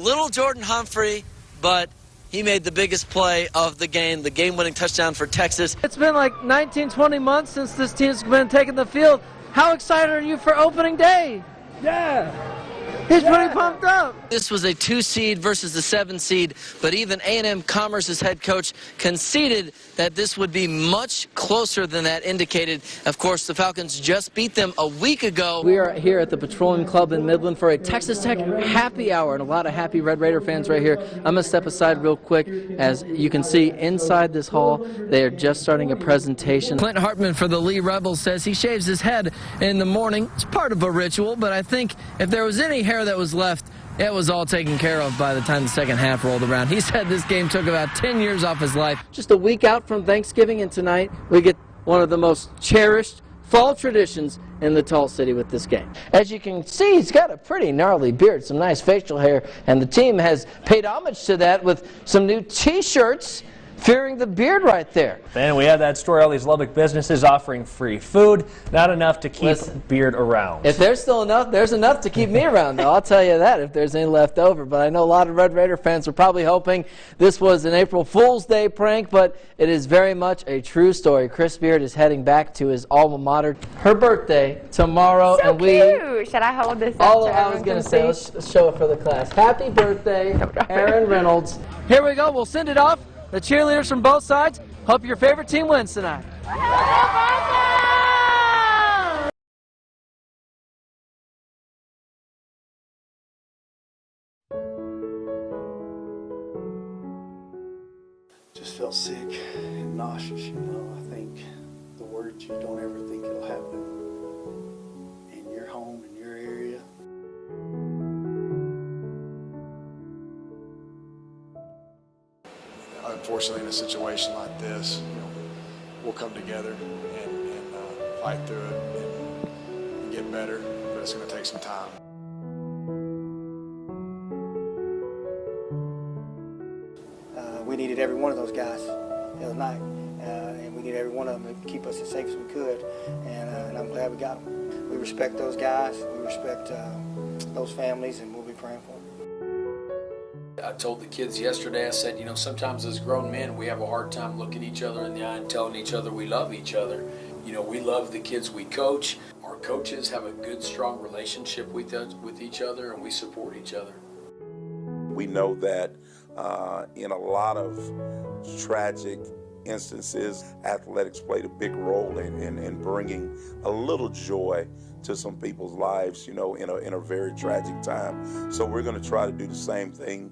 little Jordan Humphrey, but he made the biggest play of the game-winning touchdown for Texas. It's been like 19, 20 months since this team's been taking the field. How excited are you for opening day? Yeah. He's pretty pumped up. This was a 2 seed versus the 7 seed, but even A&M Commerce's head coach conceded that this would be much closer than that indicated. Of course, the Falcons just beat them a week ago. We are here at the Petroleum Club in Midland for a Texas Tech happy hour, and a lot of happy Red Raider fans right here. I'm going to step aside real quick. As you can see inside this hall, they are just starting a presentation. Clint Hartman for the Lee Rebels says he shaves his head in the morning. It's part of a ritual, but I think if there was any hair that was left, it was all taken care of by the time the second half rolled around. He said this game took about 10 years off his life. Just a week out from Thanksgiving, and tonight we get one of the most cherished fall traditions in the Tall City with this game. As you can see, he's got a pretty gnarly beard, some nice facial hair, and the team has paid homage to that with some new T-shirts fearing the beard right there. And we have that story, all these Lubbock businesses offering free food, not enough to keep beard around. If there's still enough, there's enough to keep me around, though. I'll tell you that, if there's any left over. But I know a lot of Red Raider fans are probably hoping this was an April Fool's Day prank, but it is very much a true story. Chris Beard is heading back to his alma mater. Her birthday tomorrow, so and we... cute. Should I hold this up? All I was going to say, let's show it for the class. Happy birthday, Aaron Reynolds. Here we go. We'll send it off. The cheerleaders from both sides. Hope your favorite team wins tonight. Just felt sick and nauseous, you know. I think the words, you don't ever think it'll happen in your home, in your area. Unfortunately, in a situation like this, you know, we'll come together and fight through it and get better, but it's going to take some time. We needed every one of those guys the other night, and we needed every one of them to keep us as safe as we could, and I'm glad we got them. We respect those guys, we respect those families, and we'll be praying for them. I told the kids yesterday, I said, you know, sometimes as grown men, we have a hard time looking each other in the eye and telling each other we love each other. You know, we love the kids we coach. Our coaches have a good, strong relationship with each other, and we support each other. We know that in a lot of tragic instances, athletics played a big role in bringing a little joy to some people's lives, you know, in a very tragic time. So we're going to try to do the same thing.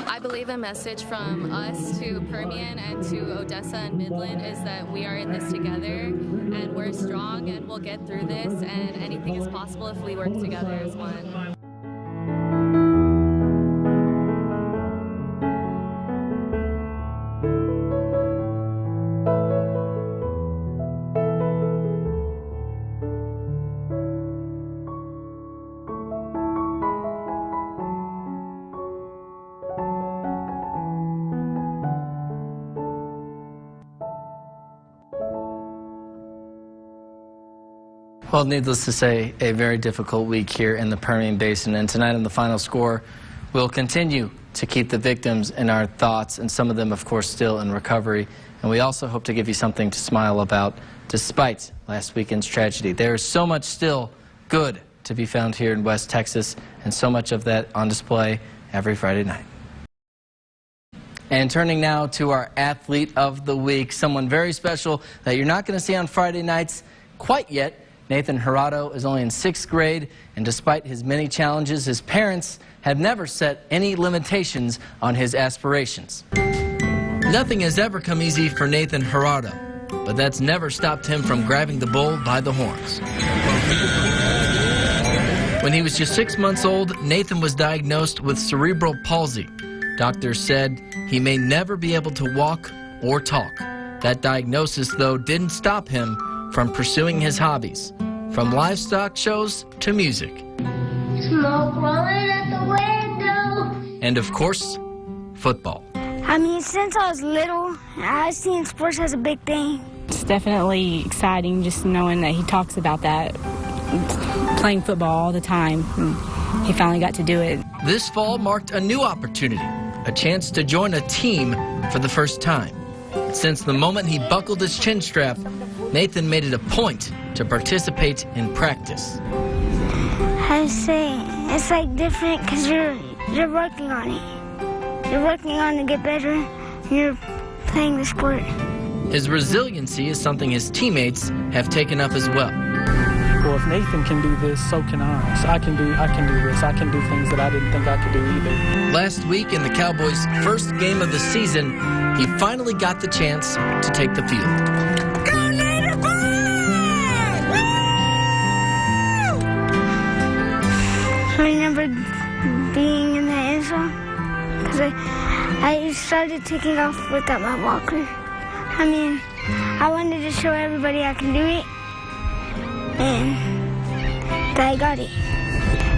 I believe a message from us to Permian and to Odessa and Midland is that we are in this together and we're strong and we'll get through this, and anything is possible if we work together as one. Well, needless to say, a very difficult week here in the Permian Basin. And tonight on the final score, we'll continue to keep the victims in our thoughts, and some of them, of course, still in recovery. And we also hope to give you something to smile about despite last weekend's tragedy. There is so much still good to be found here in West Texas, and so much of that on display every Friday night. And turning now to our Athlete of the Week, someone very special that you're not going to see on Friday nights quite yet. Nathan Gerardo is only in 6th grade, and despite his many challenges, his parents have never set any limitations on his aspirations. Nothing has ever come easy for Nathan Gerardo, but that's never stopped him from grabbing the bull by the horns. When he was just 6 months old, Nathan was diagnosed with cerebral palsy. Doctors said he may never be able to walk or talk. That diagnosis, though, didn't stop him from pursuing his hobbies, from livestock shows to music. Smoke rolling at the window. And of course, football. I mean, since I was little, I've seen sports as a big thing. It's definitely exciting just knowing that he talks about that, playing football all the time. He finally got to do it. This fall marked a new opportunity, a chance to join a team for the first time. Since the moment he buckled his chin strap, Nathan made it a point to participate in practice. I say it's like different because you're working on it. You're working on to get better. And you're playing the sport. His resiliency is something his teammates have taken up as well. Well, if Nathan can do this, so can I. So I can do this. I can do things that I didn't think I could do either. Last week in the Cowboys' first game of the season, he finally got the chance to take the field. Go Native Boys! I remember being in the end zone because I started taking off without my walker. I mean, I wanted to show everybody I can do it, and I got it.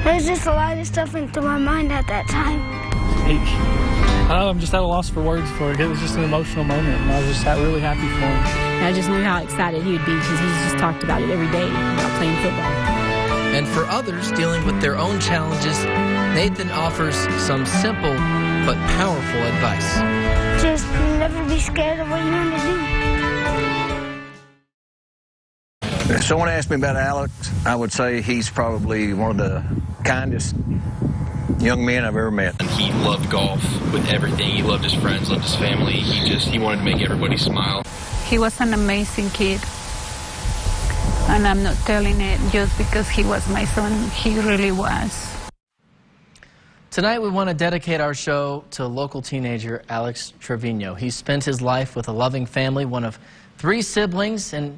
There was just a lot of stuff went through my mind at that time. I'm just at a loss for words for it. It was just an emotional moment, and I was just really happy for him. I just knew how excited he would be because he's just talked about it every day, about playing football. And for others dealing with their own challenges, Nathan offers some simple but powerful advice. Just never be scared of what you want to do. If someone asked me about Alex, I would say he's probably one of the kindest young men I've ever met. And he loved golf with everything. He loved his friends, loved his family. He wanted to make everybody smile. He was an amazing kid. And I'm not telling it just because he was my son. He really was. Tonight we want to dedicate our show to local teenager Alex Trevino. He spent his life with a loving family, one of 3 siblings, and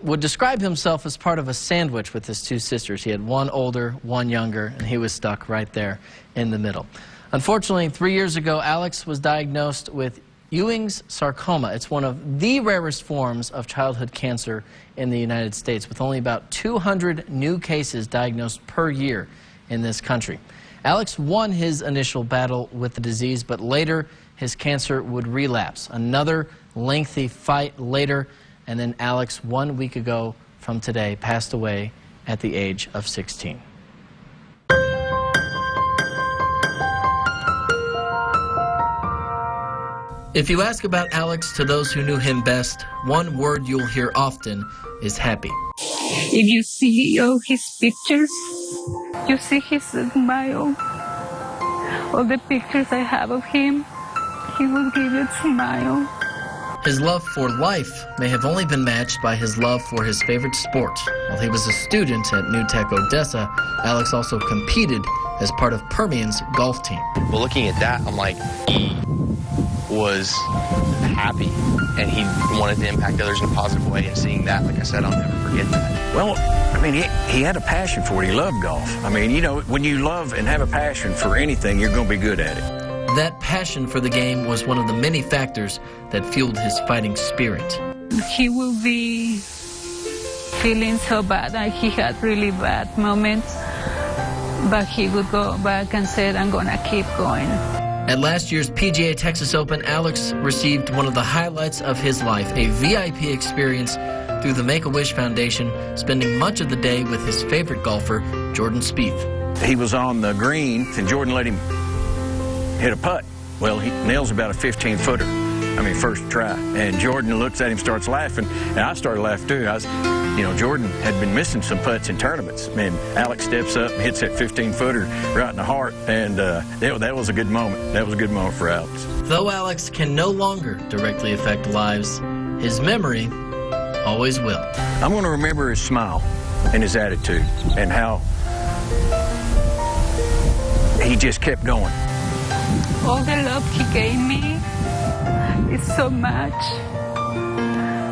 would describe himself as part of a sandwich with his 2 sisters. He had one older, one younger, and he was stuck right there in the middle. Unfortunately, 3 years ago, Alex was diagnosed with Ewing's sarcoma. It's one of the rarest forms of childhood cancer in the United States, with only about 200 new cases diagnosed per year in this country. Alex won his initial battle with the disease, but later his cancer would relapse. Another lengthy fight later, and then Alex, 1 week ago from today, passed away at the age of 16. If you ask about Alex to those who knew him best, one word you'll hear often is happy. If you see all his pictures, you see his smile. All the pictures I have of him, he will give you a smile. His love for life may have only been matched by his love for his favorite sport. While he was a student at New Tech Odessa, Alex also competed as part of Permian's golf team. But looking at that, I'm like, he was happy, and he wanted to impact others in a positive way, and seeing that, like I said, I'll never forget that. Well, I mean, he had a passion for it. He loved golf. I mean, you know, when you love and have a passion for anything, you're going to be good at it. That passion for the game was one of the many factors that fueled his fighting spirit. He will be feeling so bad, like he had really bad moments, but he would go back and said, I'm going to keep going. At last year's PGA Texas Open, Alex received one of the highlights of his life, a VIP experience through the Make-A-Wish Foundation, spending much of the day with his favorite golfer, Jordan Spieth. He was on the green, and Jordan let him hit a putt. Well, he nails about a 15-footer. I mean, first try. And Jordan looks at him, starts laughing, and I started laughing too. Jordan had been missing some putts in tournaments, and Alex steps up and hits that 15-footer right in the heart, and that was a good moment. That was a good moment for Alex. Though Alex can no longer directly affect lives, his memory always will. I'm going to remember his smile and his attitude and how he just kept going. All the love he gave me is so much,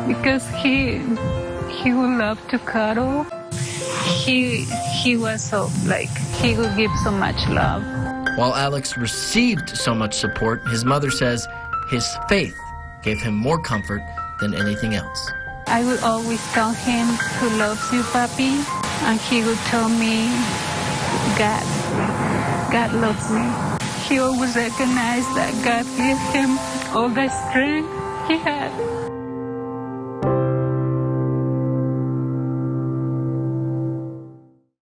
because he would love to cuddle. He was so, he would give so much love. While Alex received so much support, his mother says his faith gave him more comfort than anything else. I would always tell him, who loves you, Papi? And he would tell me, God loves me. He always recognized that God gave him all the strength he had.